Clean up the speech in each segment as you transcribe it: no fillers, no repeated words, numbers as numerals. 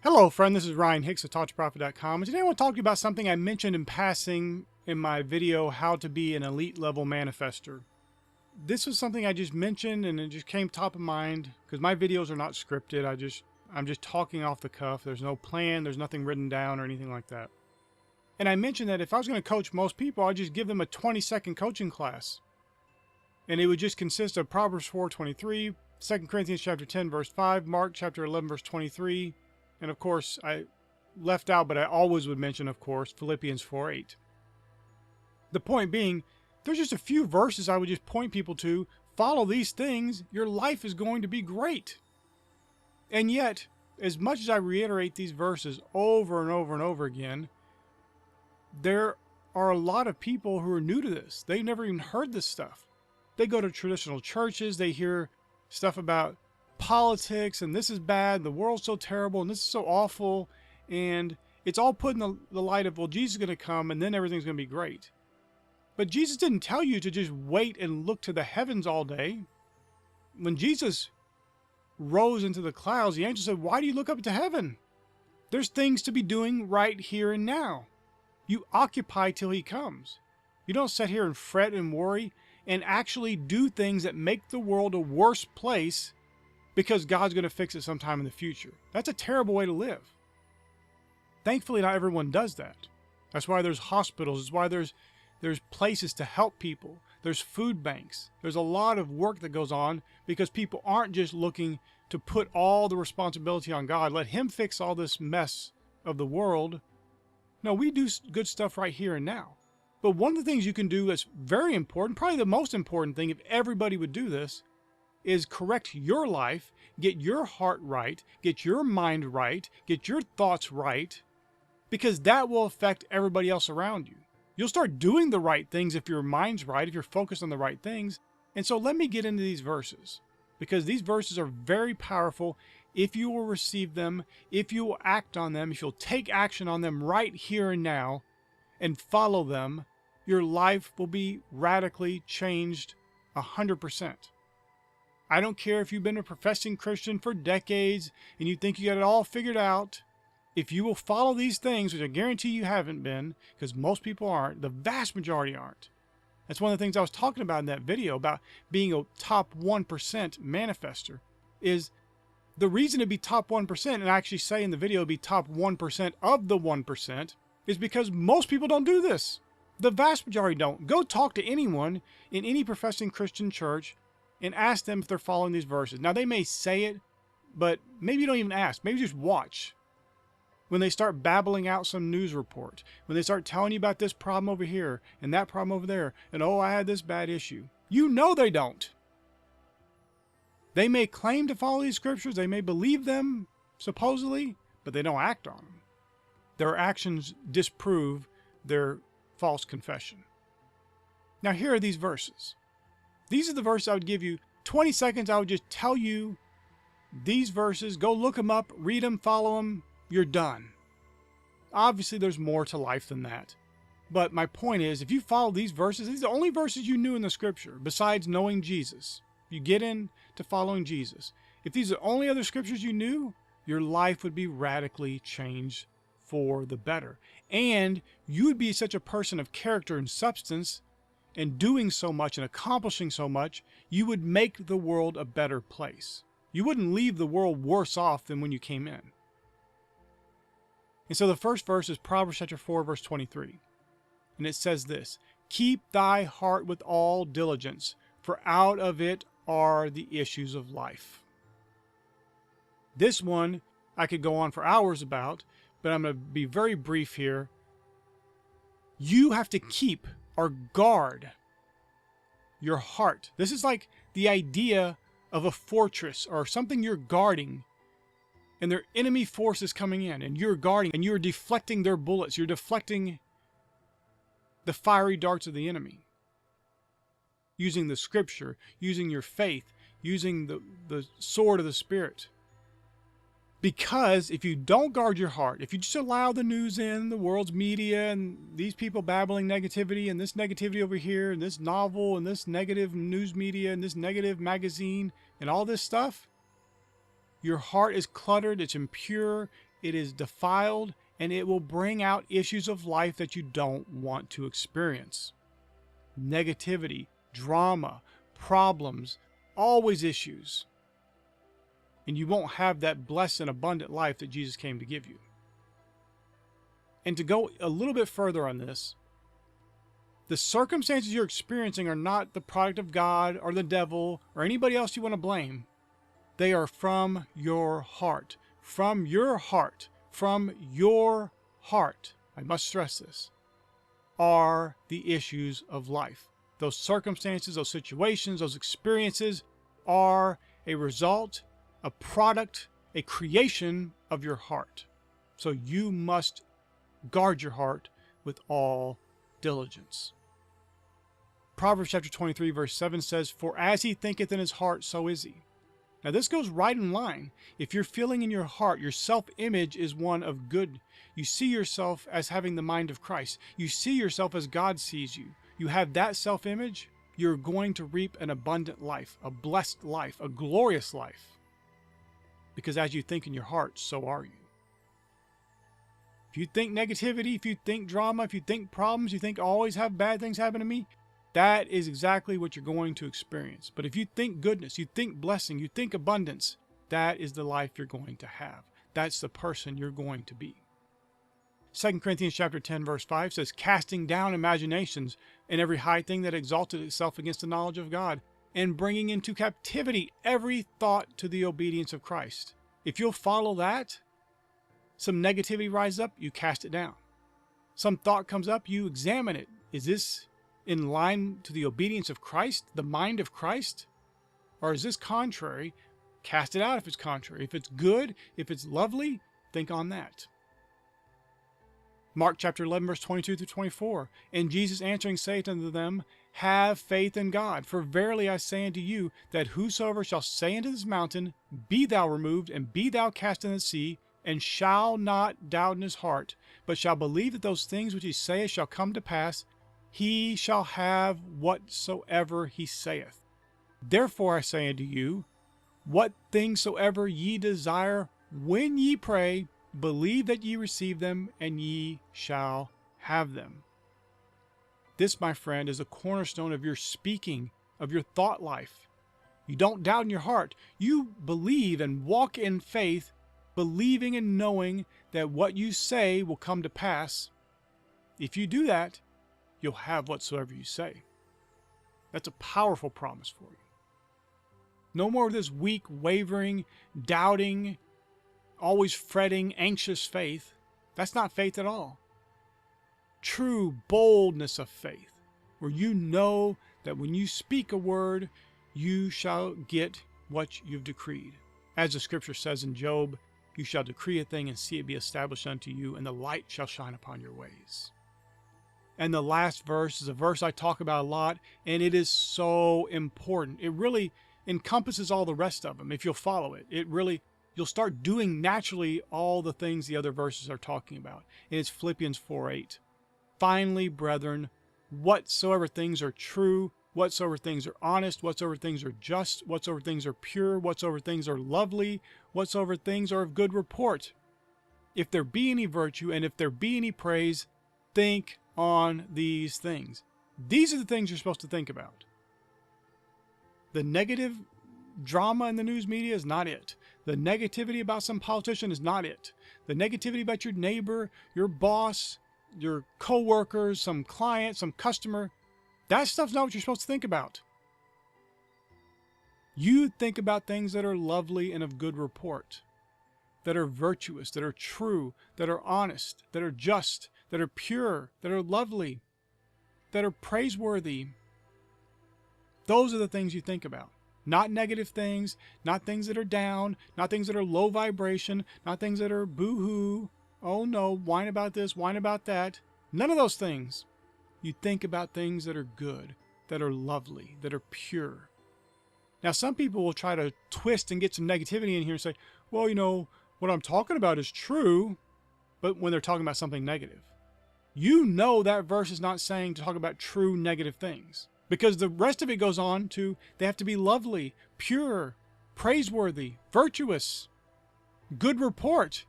Hello friend, this is Ryan Hicks of TalkToProfit.com, and today I want to talk to you about something I mentioned in passing in my video, How to Be an Elite Level Manifester. This was something I just mentioned and it just came top of mind because my videos are not scripted. I'm just talking off the cuff. There's no plan, there's nothing written down or anything like that. And I mentioned that if I was going to coach most people, I'd just give them a 20-second coaching class. And it would just consist of Proverbs 4:23, 2 Corinthians chapter 10 verse 5, Mark chapter 11 verse 23, and of course, I left out, but I always would mention, of course, Philippians 4:8. The point being, there's just a few verses I would just point people to. Follow these things, your life is going to be great. And yet, as much as I reiterate these verses over and over and over again, there are a lot of people who are new to this. They've never even heard this stuff. They go to traditional churches, they hear stuff about politics, and this is bad, the world's so terrible, and this is so awful, and it's all put in the light of, well, Jesus is going to come, and then everything's going to be great. But Jesus didn't tell you to just wait and look to the heavens all day. When Jesus rose into the clouds, the angel said, why do you look up to heaven? There's things to be doing right here and now. You occupy till he comes. You don't sit here and fret and worry and actually do things that make the world a worse place because God's going to fix it sometime in the future. That's a terrible way to live. Thankfully, not everyone does that. That's why there's hospitals. That's why there's places to help people. There's food banks. There's a lot of work that goes on because people aren't just looking to put all the responsibility on God. Let him fix all this mess of the world. No, we do good stuff right here and now. But one of the things you can do that's very important, probably the most important thing if everybody would do this, is correct your life, get your heart right, get your mind right, get your thoughts right, because that will affect everybody else around you. You'll start doing the right things if your mind's right, if you're focused on the right things. And so let me get into these verses, because these verses are very powerful if you will receive them, if you will act on them, if you'll take action on them right here and now and follow them, your life will be radically changed 100%. I don't care if you've been a professing Christian for decades and you think you got it all figured out. If you will follow these things, which I guarantee you haven't been, because most people aren't, the vast majority aren't. That's one of the things I was talking about in that video about being a top 1% manifester, is the reason to be top 1%, and I actually say in the video be top 1% of the 1%, is because most people don't do this. The vast majority don't. Go talk to anyone in any professing Christian church and ask them if they're following these verses. Now, they may say it, but maybe you don't even ask. Maybe just watch. When they start babbling out some news report, when they start telling you about this problem over here and that problem over there, and oh, I had this bad issue. You know they don't. They may claim to follow these scriptures, they may believe them, supposedly, but they don't act on them. Their actions disprove their false confession. Now, here are these verses. These are the verses I would give you 20 seconds. I would just tell you these verses. Go look them up, read them, follow them. You're done. Obviously, there's more to life than that. But my point is, if you follow these verses, these are the only verses you knew in the scripture, besides knowing Jesus. You get into following Jesus. If these are the only other scriptures you knew, your life would be radically changed for the better. And you would be such a person of character and substance, and doing so much and accomplishing so much, you would make the world a better place. You wouldn't leave the world worse off than when you came in. And so the first verse is Proverbs chapter 4, verse 23. And it says this, keep thy heart with all diligence, for out of it are the issues of life. This one I could go on for hours about, but I'm going to be very brief here. You have to keep or guard your heart. This is like the idea of a fortress or something you're guarding, and their enemy forces coming in, and you're guarding, and you're deflecting their bullets. You're deflecting the fiery darts of the enemy. Using the scripture, using your faith, using the sword of the Spirit. Because if you don't guard your heart, if you just allow the news in, the world's media, and these people babbling negativity, and this negativity over here, and this novel, and this negative news media, and this negative magazine, and all this stuff, your heart is cluttered, it's impure, it is defiled, and it will bring out issues of life that you don't want to experience. Negativity, drama, problems, always issues. And you won't have that blessed and abundant life that Jesus came to give you. And to go a little bit further on this, the circumstances you're experiencing are not the product of God or the devil or anybody else you want to blame. They are from your heart. From your heart. From your heart. I must stress this. Are the issues of life. Those circumstances, those situations, those experiences are a result, a product, a creation of your heart. So you must guard your heart with all diligence. Proverbs chapter 23 verse 7 says, "For as he thinketh in his heart, so is he." Now this goes right in line. If you're feeling in your heart, your self-image is one of good. You see yourself as having the mind of Christ. You see yourself as God sees you. You have that self-image, you're going to reap an abundant life, a blessed life, a glorious life. Because as you think in your heart, so are you. If you think negativity, if you think drama, if you think problems, you think always have bad things happen to me, that is exactly what you're going to experience. But if you think goodness, you think blessing, you think abundance, that is the life you're going to have. That's the person you're going to be. 2 Corinthians chapter 10 verse 5 says, "Casting down imaginations and every high thing that exalted itself against the knowledge of God, and bringing into captivity every thought to the obedience of Christ." If you'll follow that, some negativity rises up, you cast it down. Some thought comes up, you examine it. Is this in line to the obedience of Christ, the mind of Christ? Or is this contrary? Cast it out if it's contrary. If it's good, if it's lovely, think on that. Mark chapter 11 verse 22 through 24. "And Jesus answering saith unto them, Have faith in God. For verily I say unto you, that whosoever shall say unto this mountain, Be thou removed, and be thou cast in the sea, and shall not doubt in his heart, but shall believe that those things which he saith shall come to pass, he shall have whatsoever he saith. Therefore I say unto you, what things soever ye desire, when ye pray, believe that ye receive them, and ye shall have them." This, my friend, is a cornerstone of your speaking, of your thought life. You don't doubt in your heart. You believe and walk in faith, believing and knowing that what you say will come to pass. If you do that, you'll have whatsoever you say. That's a powerful promise for you. No more of this weak, wavering, doubting, always fretting, anxious faith. That's not faith at all. True boldness of faith, where you know that when you speak a word, you shall get what you've decreed. As the scripture says in Job, "You shall decree a thing and see it be established unto you, and the light shall shine upon your ways." And the last verse is a verse I talk about a lot, and it is so important. It really encompasses all the rest of them if you'll follow it. You'll start doing naturally all the things the other verses are talking about. And it's Philippians 4:8. "Finally, brethren, whatsoever things are true, whatsoever things are honest, whatsoever things are just, whatsoever things are pure, whatsoever things are lovely, whatsoever things are of good report. If there be any virtue, and if there be any praise, think on these things." These are the things you're supposed to think about. The negative drama in the news media is not it. The negativity about some politician is not it. The negativity about your neighbor, your boss, your co-workers, some client, some customer, that stuff's not what you're supposed to think about. You think about things that are lovely and of good report, that are virtuous, that are true, that are honest, that are just, that are pure, that are lovely, that are praiseworthy. Those are the things you think about. Not negative things, not things that are down, not things that are low vibration, not things that are boo-hoo. Oh no, whine about this, whine about that. None of those things. You think about things that are good, that are lovely, that are pure. Now, some people will try to twist and get some negativity in here and say, well, you know, what I'm talking about is true, but when they're talking about something negative. You know that verse is not saying to talk about true negative things, because the rest of it goes on to, they have to be lovely, pure, praiseworthy, virtuous, good report.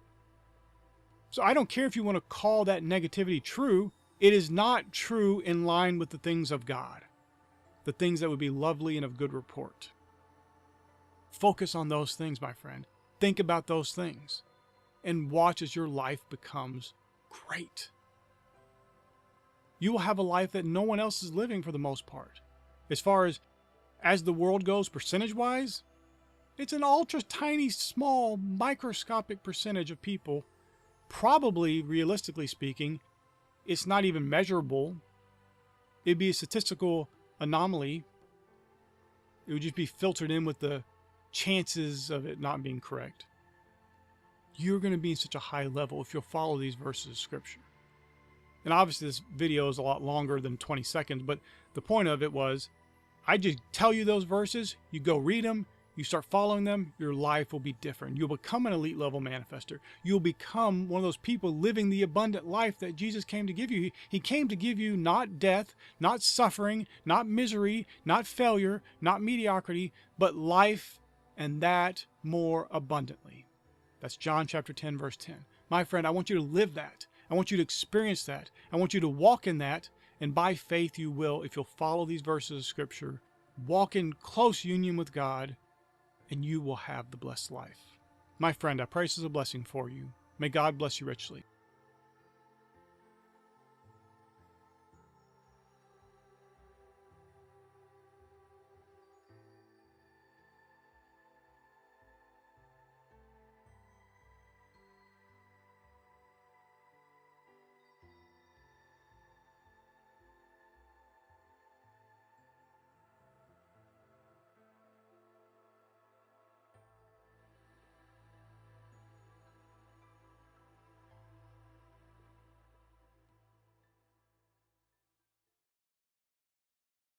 So I don't care if you want to call that negativity true. It is not true in line with the things of God, the things that would be lovely and of good report. Focus on those things, my friend. Think about those things and watch as your life becomes great. You will have a life that no one else is living for the most part. As far as the world goes percentage-wise, it's an ultra tiny, small, microscopic percentage of people. Probably, realistically speaking, it's not even measurable. It'd be a statistical anomaly. It would just be filtered in with the chances of it not being correct. You're going to be in such a high level if you'll follow these verses of Scripture. And obviously this video is a lot longer than 20 seconds, but the point of it was, I just tell you those verses, you go read them, you start following them, your life will be different. You'll become an elite level manifester. You'll become one of those people living the abundant life that Jesus came to give you. He came to give you not death, not suffering, not misery, not failure, not mediocrity, but life, and that more abundantly. That's John chapter 10, verse 10. My friend, I want you to live that. I want you to experience that. I want you to walk in that, and by faith you will, if you'll follow these verses of Scripture, walk in close union with God, and you will have the blessed life. My friend, I pray this is a blessing for you. May God bless you richly.